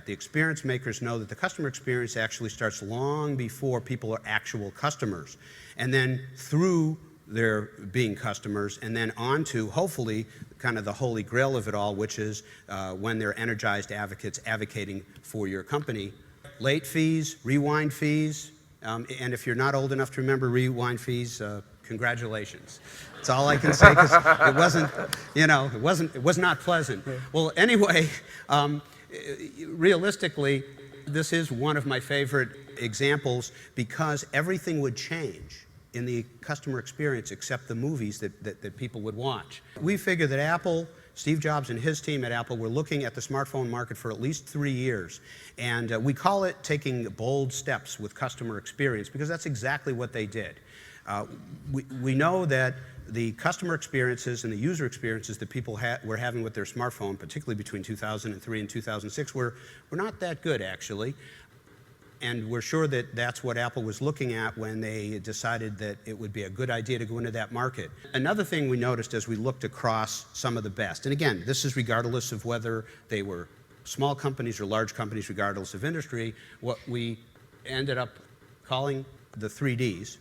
The experience makers know that the customer experience actually starts long before people are actual customers. And then through their being customers, and then on to, hopefully, kind of the holy grail of it all, which is when they're energized advocates advocating for your company. Late fees, rewind fees, and if you're not old enough to remember rewind fees, congratulations. That's all I can say, because it wasn't, you know, it was not pleasant. Well, anyway, realistically, this is one of my favorite examples because everything would change in the customer experience except the movies that people would watch. We figure that Apple, Steve Jobs and his team at Apple were looking at the smartphone market for at least 3 years. And we call it taking bold steps with customer experience because that's exactly what they did. We know that the customer experiences and the user experiences that people were having with their smartphone, particularly between 2003 and 2006, were not that good, actually. And we're sure that that's what Apple was looking at when they decided that it would be a good idea to go into that market. Another thing we noticed as we looked across some of the best, and again, this is regardless of whether they were small companies or large companies, regardless of industry, what we ended up calling the 3Ds,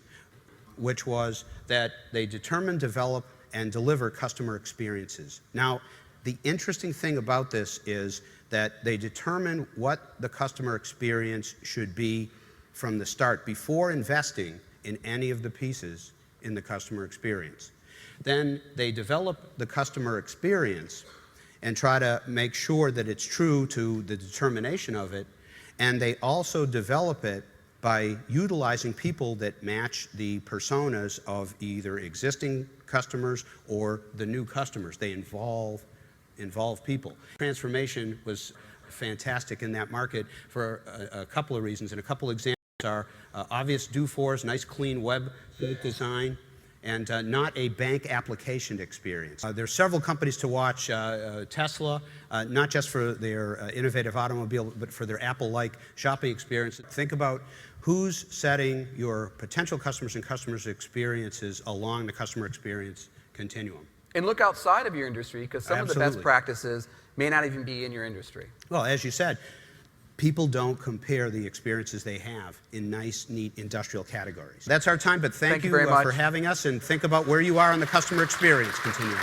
which was that they determine, develop, and deliver customer experiences. Now, the interesting thing about this is that they determine what the customer experience should be from the start before investing in any of the pieces in the customer experience. Then they develop the customer experience and try to make sure that it's true to the determination of it, and they also develop it by utilizing people that match the personas of either existing customers or the new customers. They involve people. Transformation was fantastic in that market for a couple of reasons, and a couple examples are obvious do-fors, nice clean web design, and not a bank application experience. There are several companies to watch, Tesla, not just for their innovative automobile, but for their Apple-like shopping experience. Think about who's setting your potential customers and customers' experiences along the customer experience continuum. And look outside of your industry, because some of the best practices may not even be in your industry. Well, as you said, people don't compare the experiences they have in nice, neat industrial categories. That's our time, but thank you very much for having us, and think about where you are in the customer experience continuum.